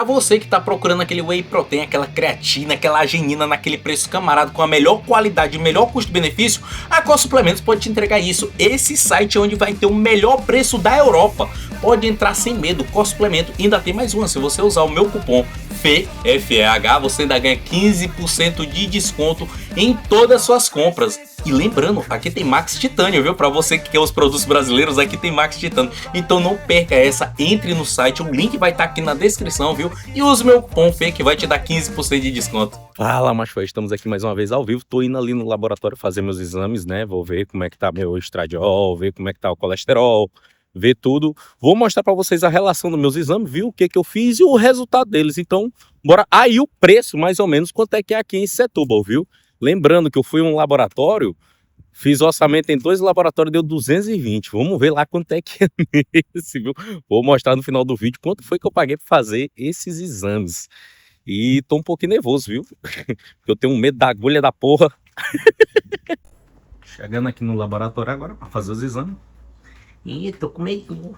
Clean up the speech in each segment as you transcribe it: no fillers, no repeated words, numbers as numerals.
A você que está procurando aquele whey protein, aquela creatina, aquela arginina naquele preço camarada com a melhor qualidade e melhor custo-benefício, a Core Suplementos pode te entregar isso. Esse site é onde vai ter o melhor preço da Europa. Pode entrar sem medo, Core Suplemento. E ainda tem mais uma, se você usar o meu cupom FEH, você ainda ganha 15% de desconto em todas as suas compras. E lembrando, aqui tem Max Titânio, viu? Para você que quer os produtos brasileiros, aqui tem Max Titânio. Então não perca essa, entre no site, o link vai estar aqui na descrição, viu? E use meu cupom FE que vai te dar 15% de desconto. Fala, macho, estamos aqui mais uma vez ao vivo. Tô indo ali no laboratório fazer meus exames, né? Vou ver como é que tá meu estradiol, ver como é que tá o colesterol, ver tudo. Vou mostrar para vocês a relação dos meus exames, viu? O que que eu fiz e o resultado deles. Então, bora. Aí o preço, mais ou menos, quanto é que é aqui em Setúbal, viu? Lembrando que eu fui em um laboratório, fiz orçamento em 2 laboratórios, deu 220. Vamos ver lá quanto é que é nesse, viu? Vou mostrar no final do vídeo quanto foi que eu paguei para fazer esses exames. E tô um pouquinho nervoso, viu? Porque eu tenho medo da agulha da porra. Chegando aqui no laboratório agora para fazer os exames. Ih, tô com medo.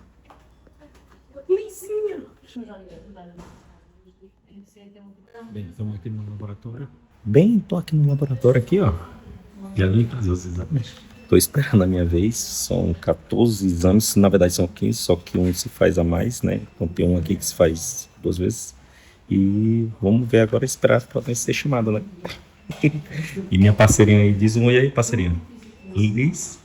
Bem, estamos aqui no laboratório. Tô aqui no laboratório aqui, ó. Já vim fazer os exames. Tô esperando a minha vez. São 14 exames, na verdade são 15, só que um se faz a mais, né? Então tem um aqui que se faz 2 vezes. E vamos ver agora, esperar para ser chamado, né? E minha parceirinha aí, diz um oi aí, parceirinha. Liz,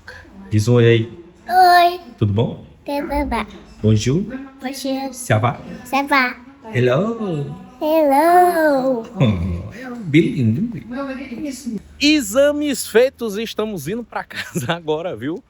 diz um oi aí. Oi, Tudo bom? tudo bem? Bonjour. Você Ça va? vai? Hello. Hello! Bilíngue. Exames feitos, estamos indo para casa agora, viu?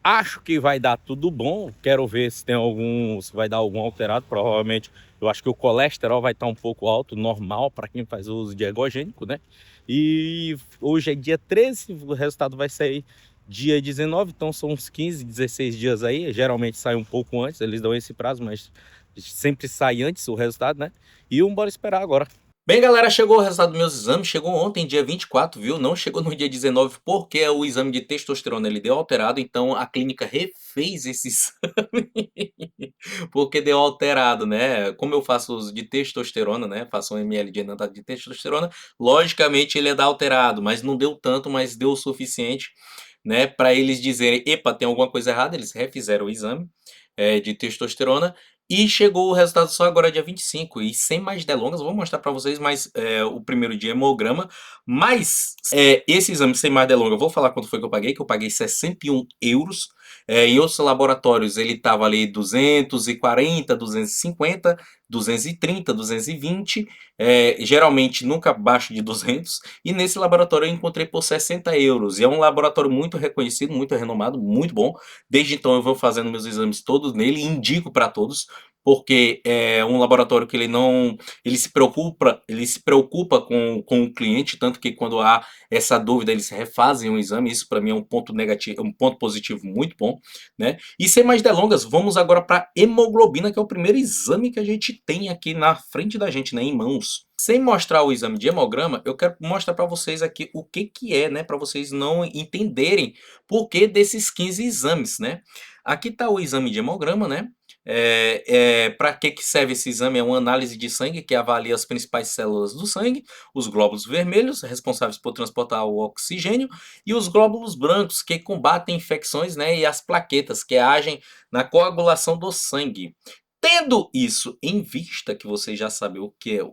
Acho que vai dar tudo bom. Quero ver se tem algum, se vai dar algum alterado. Provavelmente, eu acho que o colesterol vai estar um pouco alto, normal para quem faz uso de ergogênico, né? E hoje é dia 13, o resultado vai sair dia 19, então são uns 15, 16 dias aí. Geralmente sai um pouco antes, eles dão esse prazo, mas sempre sai antes o resultado, né? E bora esperar agora. Bem, galera, chegou o resultado dos meus exames, chegou ontem, dia 24, viu? Não chegou no dia 19, porque o exame de testosterona ele deu alterado, então a clínica refez esse exame, porque deu alterado, né? Como eu faço uso de testosterona, né? Faço 1 ml de enantato de testosterona, logicamente ele é dar alterado, mas não deu tanto, mas deu o suficiente, né? Para eles dizerem, epa, tem alguma coisa errada, eles refizeram o exame de testosterona, e chegou o resultado só agora dia 25, e sem mais delongas, vou mostrar para vocês mais o primeiro de hemograma, mas esse exame sem mais delongas, eu vou falar quanto foi que eu paguei 61 euros, em outros laboratórios ele estava ali 240, 250, 230, 220, geralmente nunca abaixo de 200, e nesse laboratório eu encontrei por 60 euros, e é um laboratório muito reconhecido, muito renomado, muito bom. Desde então eu vou fazendo meus exames todos nele, indico para todos, porque é um laboratório que ele se preocupa com o cliente, tanto que quando há essa dúvida eles refazem o exame. Isso para mim é um ponto negativo, um ponto positivo muito bom, né? E sem mais delongas, vamos agora para hemoglobina, que é o primeiro exame que a gente tem aqui na frente da gente, né, em mãos. Sem mostrar o exame de hemograma, eu quero mostrar para vocês aqui o que é, né, para vocês não entenderem por que desses 15 exames, né? Aqui está o exame de hemograma, né? Para que serve esse exame? É uma análise de sangue que avalia as principais células do sangue, os glóbulos vermelhos, responsáveis por transportar o oxigênio, e os glóbulos brancos, que combatem infecções, né? E as plaquetas, que agem na coagulação do sangue. Tendo isso em vista, que vocês já sabem o que é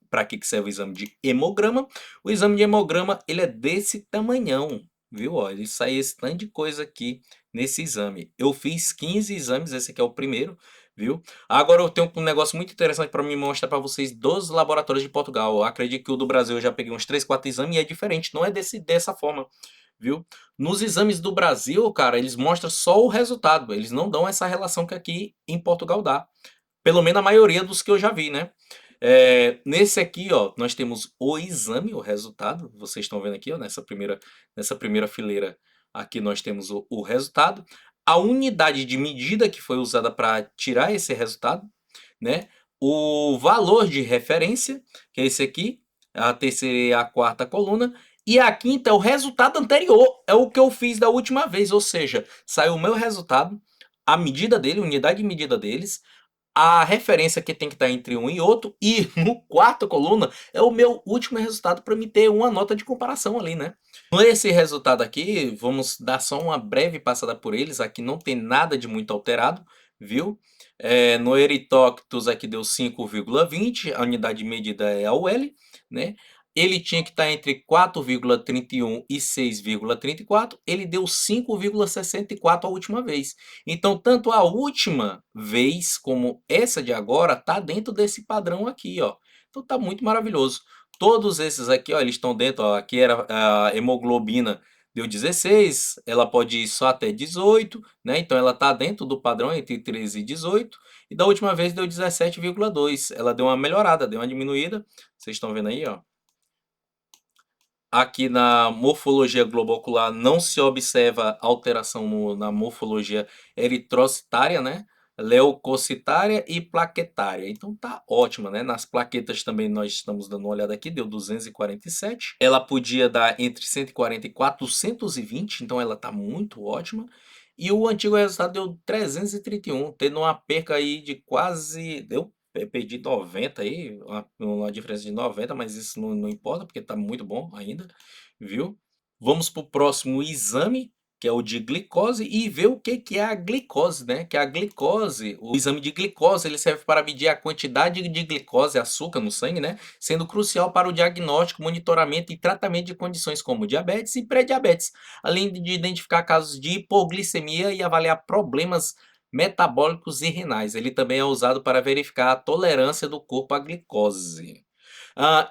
para que serve o exame de hemograma, o exame de hemograma ele é desse tamanhão, viu? Ó, ele sai esse tanto de coisa aqui nesse exame. Eu fiz 15 exames, esse aqui é o primeiro, viu? Agora eu tenho um negócio muito interessante para me mostrar para vocês dos laboratórios de Portugal. Eu acredito que o do Brasil eu já peguei uns 3, 4 exames e é diferente, não é dessa forma, viu? Nos exames do Brasil, cara, eles mostram só o resultado, eles não dão essa relação que aqui em Portugal dá. Pelo menos a maioria dos que eu já vi, né? Nesse aqui, ó, nós temos o exame, o resultado. Vocês estão vendo aqui, ó, nessa primeira fileira, aqui nós temos o resultado. A unidade de medida que foi usada para tirar esse resultado, né? O valor de referência, que é esse aqui, a terceira e a quarta coluna. E a quinta é o resultado anterior, é o que eu fiz da última vez, ou seja, saiu o meu resultado, a medida dele, a unidade de medida deles, A referência que tem que estar entre um e outro, e no quarta coluna é o meu último resultado para me ter uma nota de comparação ali, né? Nesse resultado aqui, vamos dar só uma breve passada por eles, aqui não tem nada de muito alterado, viu? No Erytoctus aqui deu 5,20, a unidade de medida é a UL, né? Ele tinha que estar entre 4,31 e 6,34, ele deu 5,64 a última vez. Então, tanto a última vez como essa de agora tá dentro desse padrão aqui, ó. Então tá muito maravilhoso. Todos esses aqui, ó, eles estão dentro, ó. Aqui era a hemoglobina deu 16, ela pode ir só até 18, né? Então ela tá dentro do padrão entre 13 e 18. E da última vez deu 17,2. Ela deu uma melhorada, deu uma diminuída. Vocês estão vendo aí, ó. Aqui na morfologia globocular não se observa alteração na morfologia eritrocitária, né? Leucocitária e plaquetária. Então tá ótima, né? Nas plaquetas também nós estamos dando uma olhada aqui, deu 247. Ela podia dar entre 140 e 420, então ela tá muito ótima. E o antigo resultado deu 331, tendo uma perca aí de quase, perdi 90 aí, uma diferença de 90, mas isso não importa, porque tá muito bom ainda, viu? Vamos para o próximo exame, que é o de glicose, e ver o que que é a glicose, né? Que a glicose, o exame de glicose, ele serve para medir a quantidade de glicose, açúcar no sangue, né? Sendo crucial para o diagnóstico, monitoramento e tratamento de condições como diabetes e pré-diabetes, além de identificar casos de hipoglicemia e avaliar problemas metabólicos e renais. Ele também é usado para verificar a tolerância do corpo à glicose.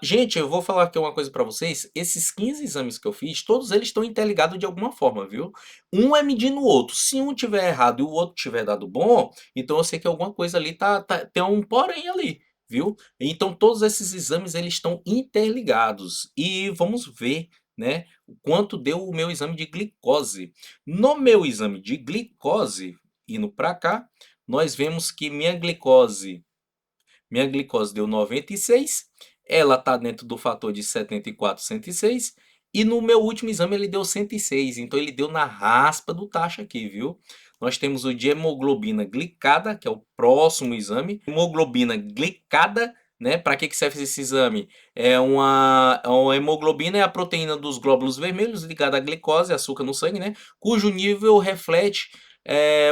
Gente, eu vou falar aqui uma coisa para vocês. Esses 15 exames que eu fiz, todos eles estão interligados de alguma forma, viu? Um é medindo o outro. Se um tiver errado e o outro tiver dado bom, então eu sei que alguma coisa ali tem um porém ali, viu? Então todos esses exames eles estão interligados. E vamos ver, né, o quanto deu o meu exame de glicose. No meu exame de glicose, indo para cá, nós vemos que minha glicose deu 96, ela está dentro do fator de 74, 106, e no meu último exame ele deu 106, então ele deu na raspa do taxa aqui, viu? Nós temos o de hemoglobina glicada, que é o próximo exame. Hemoglobina glicada, né? Para que serve esse exame? É uma hemoglobina, é a proteína dos glóbulos vermelhos ligada à glicose, açúcar no sangue, né? Cujo nível reflete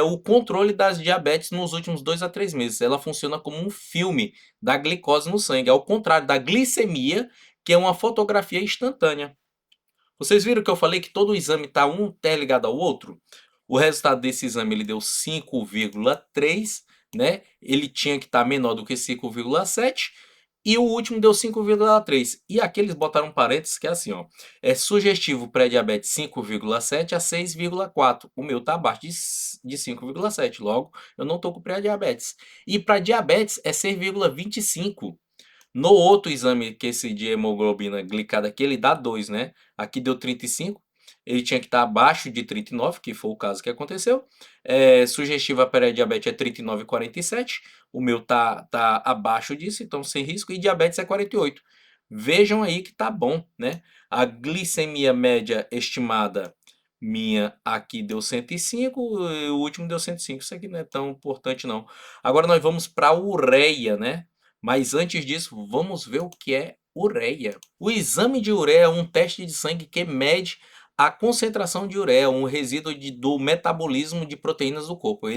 o controle das diabetes nos últimos 2 a 3 meses. Ela funciona como um filme da glicose no sangue, ao contrário da glicemia, que é uma fotografia instantânea. Vocês viram que eu falei que todo exame está um interligado ao outro? O resultado desse exame ele deu 5,3, né? Ele tinha que estar menor do que 5,7. E o último deu 5,3. E aqui eles botaram um parênteses que é assim, ó. É sugestivo pré-diabetes 5,7 a 6,4. O meu tá abaixo de 5,7. Logo, eu não tô com pré-diabetes. E para diabetes é 6,25. No outro exame, que esse de hemoglobina glicada aqui, ele dá 2, né? Aqui deu 35. Ele tinha que estar abaixo de 39, que foi o caso que aconteceu. Sugestiva pré-diabetes é 39,47. O meu tá abaixo disso, então sem risco. E diabetes é 48. Vejam aí que tá bom, né? A glicemia média estimada minha aqui deu 105, e o último deu 105. Isso aqui não é tão importante não. Agora nós vamos para a ureia, né? Mas antes disso, vamos ver o que é ureia. O exame de ureia é um teste de sangue que mede a concentração de ureia, um resíduo do metabolismo de proteínas do corpo.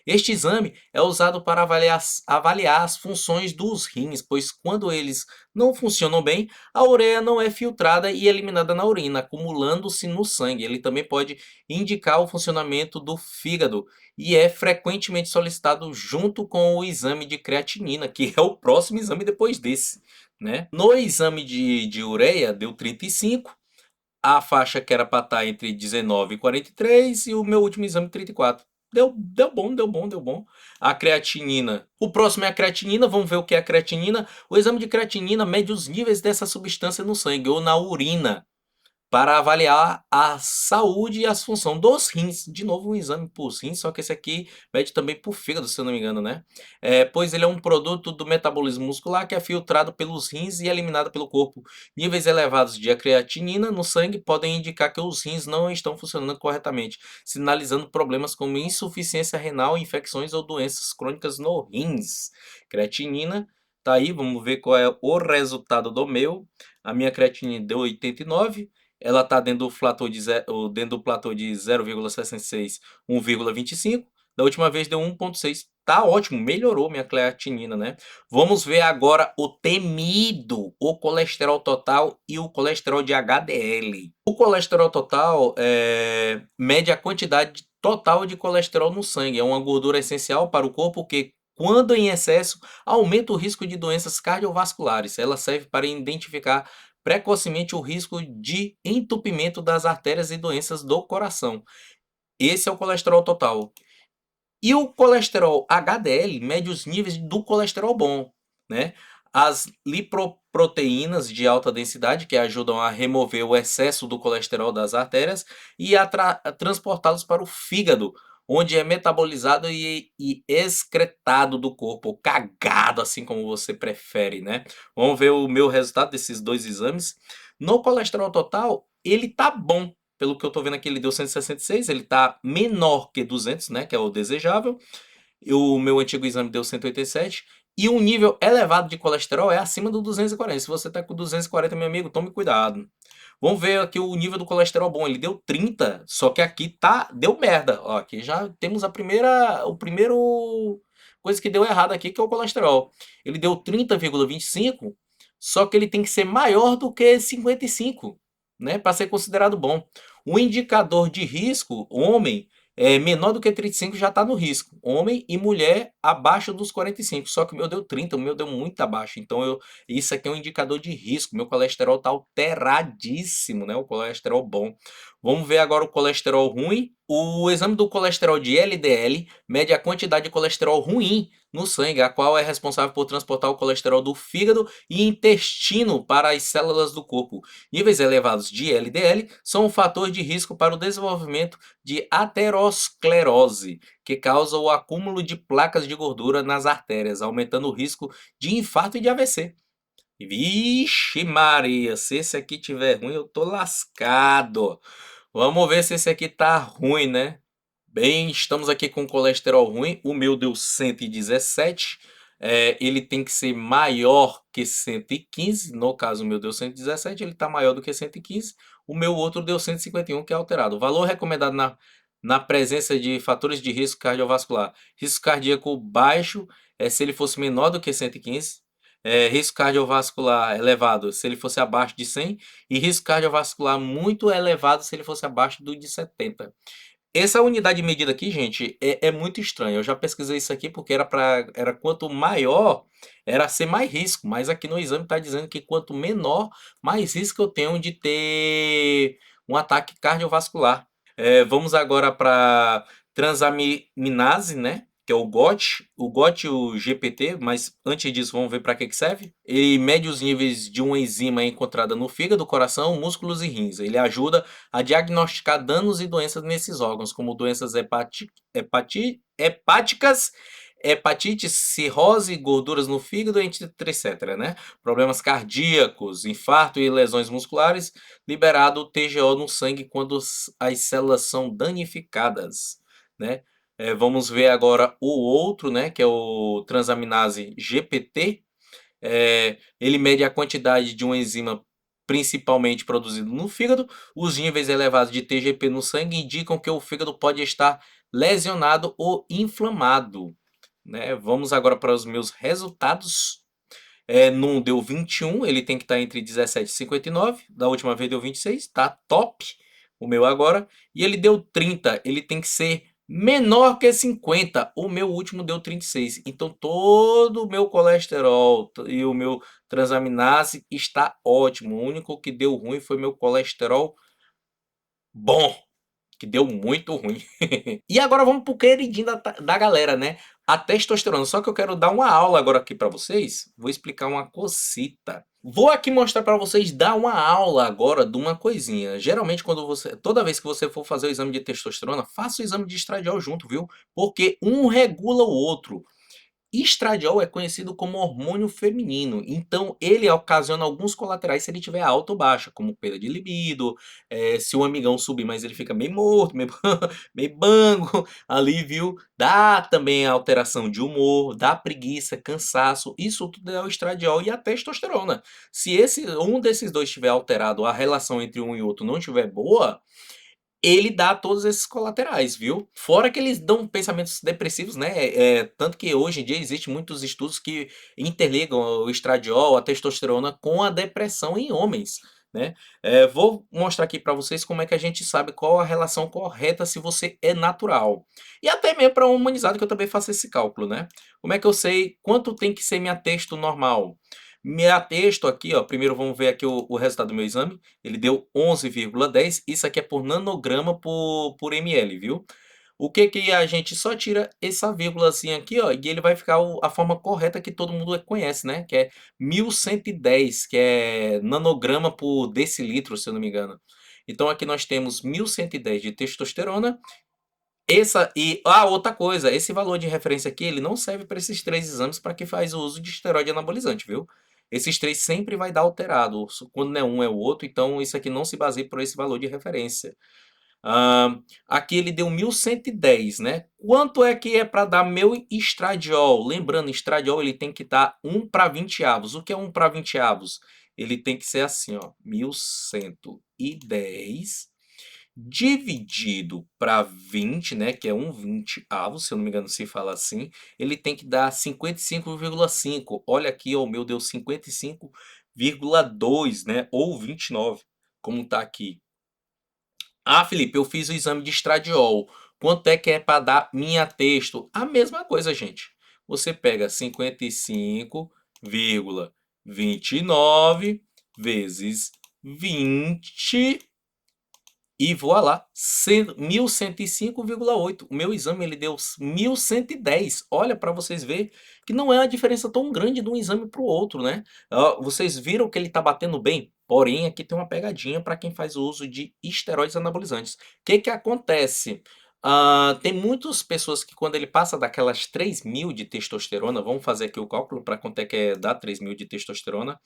Este exame é usado para avaliar as funções dos rins, pois quando eles não funcionam bem, a ureia não é filtrada e eliminada na urina, acumulando-se no sangue. Ele também pode indicar o funcionamento do fígado e é frequentemente solicitado junto com o exame de creatinina, que é o próximo exame depois desse, né? No exame de ureia deu 35, a faixa que era para estar entre 19 e 43 e o meu último exame 34. Deu bom, deu bom, deu bom. A creatinina. O próximo é a creatinina. Vamos ver o que é a creatinina. O exame de creatinina mede os níveis dessa substância no sangue ou na urina. para avaliar a saúde e as funções dos rins. De novo, um exame por rins, só que esse aqui mede também por fígado, se eu não me engano, né? Pois ele é um produto do metabolismo muscular que é filtrado pelos rins e eliminado pelo corpo. Níveis elevados de creatinina no sangue podem indicar que os rins não estão funcionando corretamente, sinalizando problemas como insuficiência renal, infecções ou doenças crônicas no rins. Creatinina, tá aí, vamos ver qual é o resultado do meu. A minha creatinina deu 89. Ela está dentro do platô de 0,66, 1,25. Da última vez deu 1,6. Tá ótimo, melhorou minha creatinina, né? Vamos ver agora o temido, o colesterol total e o colesterol de HDL. O colesterol total mede a quantidade total de colesterol no sangue. É uma gordura essencial para o corpo que, quando em excesso, aumenta o risco de doenças cardiovasculares. Ela serve para identificar precocemente o risco de entupimento das artérias e doenças do coração. Esse é o colesterol total. E o colesterol HDL mede os níveis do colesterol bom, né? As lipoproteínas de alta densidade, que ajudam a remover o excesso do colesterol das artérias e a transportá-los para o fígado, onde é metabolizado e excretado do corpo, ou cagado, assim como você prefere, né? Vamos ver o meu resultado desses dois exames. No colesterol total, ele tá bom. Pelo que eu tô vendo aqui, ele deu 166, ele tá menor que 200, né, que é o desejável. O meu antigo exame deu 187. E um nível elevado de colesterol é acima do 240. Se você tá com 240, meu amigo, tome cuidado. Vamos ver aqui o nível do colesterol bom. Ele deu 30, só que aqui deu merda. Ó, aqui já temos o primeiro coisa que deu errado aqui, que é o colesterol. Ele deu 30,25, só que ele tem que ser maior do que 55, né, para ser considerado bom. O indicador de risco, homem, menor do que 35 já está no risco. Homem e mulher abaixo dos 45. Só que o meu deu 30, o meu deu muito abaixo. Então, isso aqui é um indicador de risco. Meu colesterol está alteradíssimo, né? O colesterol bom. Vamos ver agora o colesterol ruim. O exame do colesterol de LDL mede a quantidade de colesterol ruim no sangue, a qual é responsável por transportar o colesterol do fígado e intestino para as células do corpo. Níveis elevados de LDL são um fator de risco para o desenvolvimento de aterosclerose, que causa o acúmulo de placas de gordura nas artérias, aumentando o risco de infarto e de AVC. Vixe Maria, se esse aqui tiver ruim, eu tô lascado. Vamos ver se esse aqui tá ruim, né? Bem, estamos aqui com colesterol ruim. O meu deu 117. Ele tem que ser maior que 115. No caso, o meu deu 117. Ele está maior do que 115. O meu outro deu 151, que é alterado. O valor recomendado na presença de fatores de risco cardiovascular. Risco cardíaco baixo se ele fosse menor do que 115. Risco cardiovascular elevado se ele fosse abaixo de 100. E risco cardiovascular muito elevado se ele fosse abaixo do de 70. Essa unidade de medida aqui, gente, é muito estranha. Eu já pesquisei isso aqui porque era quanto maior, era ser mais risco. Mas aqui no exame está dizendo que quanto menor, mais risco eu tenho de ter um ataque cardiovascular. Vamos agora para transaminase, né? Que é o GOT, e o GPT, mas antes disso vamos ver para que serve. Ele mede os níveis de uma enzima encontrada no fígado, coração, músculos e rins. Ele ajuda a diagnosticar danos e doenças nesses órgãos, como doenças hepáticas, hepatite, cirrose, gorduras no fígado, etc, né? Problemas cardíacos, infarto e lesões musculares, liberado o TGO no sangue quando as células são danificadas, né? Vamos ver agora o outro, né, que é o transaminase GPT. Ele mede a quantidade de uma enzima principalmente produzido no fígado. Os níveis elevados de TGP no sangue indicam que o fígado pode estar lesionado ou inflamado, né? Vamos agora para os meus resultados. Num deu 21, ele tem que estar entre 17 e 59. Da última vez deu 26, tá top o meu agora. E ele deu 30, ele tem que ser menor que 50. O meu último deu 36. Então todo o meu colesterol e o meu transaminase está ótimo. O único que deu ruim foi meu colesterol bom, que deu muito ruim. E agora vamos pro queridinho da galera, né? a testosterona. Só que eu quero dar uma aula agora aqui para vocês. Vou explicar uma cosita. Vou aqui mostrar para vocês dar uma aula agora de uma coisinha. Geralmente toda vez que você for fazer o exame de testosterona, faça o exame de estradiol junto, viu? Porque um regula o outro. Estradiol é conhecido como hormônio feminino, então ele ocasiona alguns colaterais se ele tiver alta ou baixa, como perda de libido, se o amigão subir, mas ele fica meio morto, meio, meio bango ali, viu? Dá também alteração de humor, dá preguiça, cansaço, isso tudo é o estradiol e a testosterona. Se um desses dois estiver alterado, a relação entre um e outro não estiver boa, ele dá todos esses colaterais, viu? Fora que eles dão pensamentos depressivos, né? Tanto que hoje em dia existem muitos estudos que interligam o estradiol, a testosterona com a depressão em homens, né? Vou mostrar aqui para vocês como é que a gente sabe qual a relação correta se você é natural. E até mesmo para um humanizado que eu também faço esse cálculo, né? Como é que eu sei quanto tem que ser minha testo normal? Minha testo aqui, ó, primeiro vamos ver aqui o resultado do meu exame. Ele deu 11,10. Isso aqui é por nanograma por ml, viu? O que que a gente só tira essa vírgulazinha aqui, ó, e ele vai ficar a forma correta que todo mundo conhece, né? Que é 1110, que é nanograma por decilitro, se eu não me engano. Então aqui nós temos 1110 de testosterona. Outra coisa, esse valor de referência aqui, ele não serve para esses três exames para quem faz o uso de esteroide anabolizante, viu? Esses três sempre vai dar alterado, quando não é um é o outro, então isso aqui não se baseia por esse valor de referência. Aqui ele deu 1110, né? Quanto é que é para dar meu estradiol? Lembrando, estradiol ele tem que estar 1 para 20 avos. O que é 1 para 20 avos? Ele tem que ser assim, ó, 1110 dividido para 20, né, que é 1/20 avos, se eu não me engano se fala assim, ele tem que dar 55,5. Olha aqui, ó, o meu deu 55,2, né, ou 29, como tá aqui. Ah, Felipe, eu fiz o exame de estradiol. Quanto é para dar minha testo? A mesma coisa, gente. Você pega 55,29 vezes 20 e voilá, 1105,8. O meu exame ele deu 1110. Olha para vocês verem que não é uma diferença tão grande de um exame para o outro, né? Vocês viram que ele está batendo bem? Porém, aqui tem uma pegadinha para quem faz o uso de esteroides anabolizantes. O que que acontece? Tem muitas pessoas que quando ele passa daquelas 3.000 de testosterona, vamos fazer aqui o cálculo para quanto é que dá 3.000 de testosterona,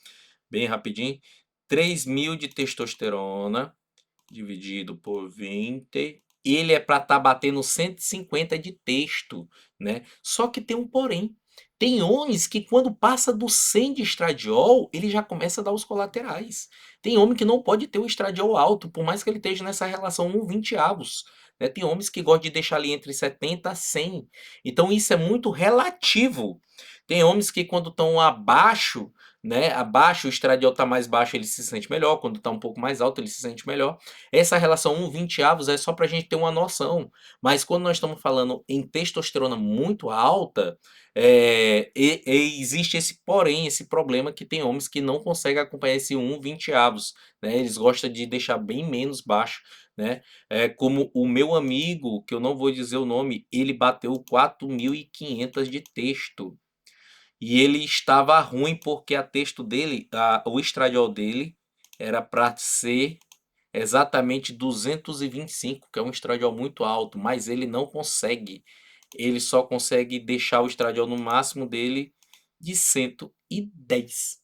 bem rapidinho. 3.000 de testosterona dividido por 20, ele é para estar batendo 150 de texto, né? Só que tem um porém. Tem homens que quando passa do 100 de estradiol, ele já começa a dar os colaterais. Tem homem que não pode ter o estradiol alto, por mais que ele esteja nessa relação 1/20 avos, né? Tem homens que gostam de deixar ali entre 70 a 100. Então isso é muito relativo. Tem homens que quando estão abaixo, né, abaixo, o estradiol está mais baixo, ele se sente melhor, quando está um pouco mais alto, ele se sente melhor. Essa relação 1/20 avos é só para a gente ter uma noção, mas quando nós estamos falando em testosterona muito alta, existe esse porém, esse problema que tem homens que não conseguem acompanhar esse 1/20 avos, né? Eles gostam de deixar bem menos baixo, né? Como o meu amigo, que eu não vou dizer o nome, ele bateu 4.500 de testo. E ele estava ruim porque a texto dele, o estradiol dele era para ser exatamente 225, que é um estradiol muito alto, mas ele não consegue. Ele só consegue deixar o estradiol no máximo dele de 110.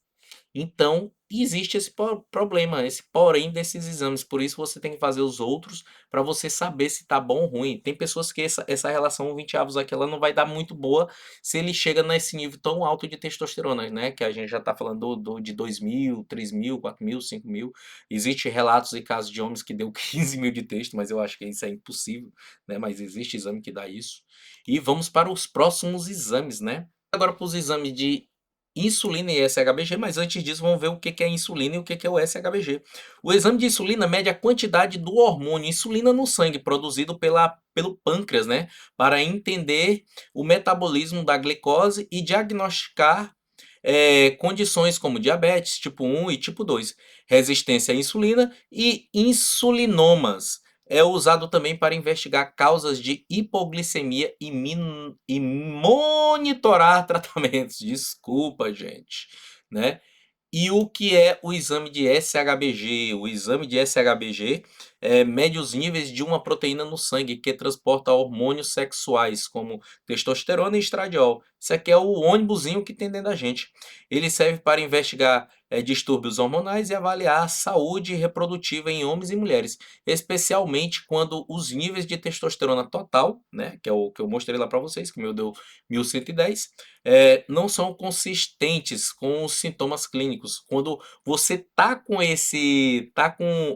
Então, existe esse problema, esse porém desses exames. Por isso você tem que fazer os outros para você saber se tá bom ou ruim. Tem pessoas que essa relação 20 avos aqui ela não vai dar muito boa se ele chega nesse nível tão alto de testosterona, né? Que a gente já tá falando de 2.000, 3.000, 4.000, 5.000. Existe relatos e casos de homens que deu 15.000 de testo, mas eu acho que isso é impossível, né? Mas existe exame que dá isso. E vamos para os próximos exames, né? Agora para os exames de insulina e SHBG, mas antes disso vamos ver o que é insulina e o que é o SHBG. O exame de insulina mede a quantidade do hormônio insulina no sangue produzido pelo pâncreas, né, para entender o metabolismo da glicose e diagnosticar condições como diabetes tipo 1 e tipo 2, resistência à insulina e insulinomas. é usado também para investigar causas de hipoglicemia e monitorar tratamentos. Desculpa, gente, né? E o que é o exame de SHBG? O exame de SHBG mede os níveis de uma proteína no sangue que transporta hormônios sexuais, como testosterona e estradiol. Isso aqui é o ônibusinho que tem dentro da gente. Ele serve para investigar distúrbios hormonais e avaliar a saúde reprodutiva em homens e mulheres, especialmente quando os níveis de testosterona total, né, que é o que eu mostrei lá para vocês, que o meu deu 1110, não são consistentes com os sintomas clínicos. Quando você tá com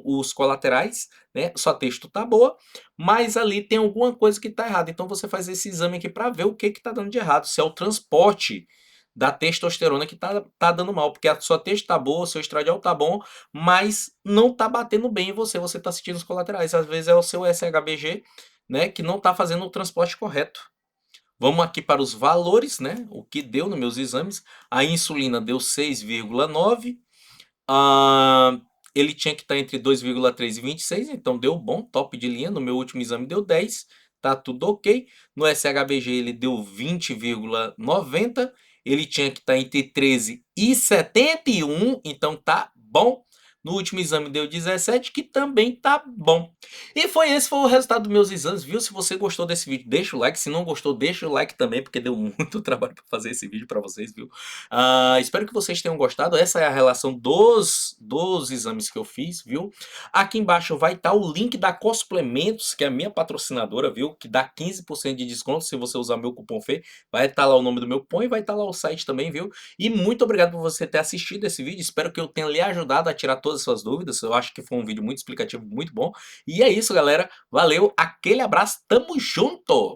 os colaterais, né, sua texto tá boa, mas ali tem alguma coisa que tá errada. Então você faz esse exame aqui para ver o que tá dando de errado, se é o transporte da testosterona que tá dando mal, porque a sua texto tá boa, o seu estradiol tá bom, mas não tá batendo bem em você, você tá sentindo os colaterais. Às vezes é o seu SHBG, né, que não tá fazendo o transporte correto. Vamos aqui para os valores, né? O que deu nos meus exames. A insulina deu 6,9. Ele tinha que estar entre 2,3 e 26, então deu bom, top de linha. No meu último exame deu 10, tá tudo ok. No SHBG ele deu 20,90. Ele tinha que estar entre 13 e 71, então tá bom. No último exame deu 17, que também tá bom. E esse foi o resultado dos meus exames, viu? Se você gostou desse vídeo, deixa o like. Se não gostou, deixa o like também, porque deu muito trabalho para fazer esse vídeo para vocês, viu? Espero que vocês tenham gostado. Essa é a relação dos exames que eu fiz, viu? Aqui embaixo vai estar o link da Cosplementos, que é a minha patrocinadora, viu? Que dá 15% de desconto se você usar meu cupom FE. Vai estar lá o nome do meu cupom e vai estar lá o site também, viu? E muito obrigado por você ter assistido esse vídeo. Espero que eu tenha lhe ajudado a tirar todas as suas dúvidas. Eu acho que foi um vídeo muito explicativo, muito bom. E é isso, galera. Valeu, aquele abraço, tamo junto!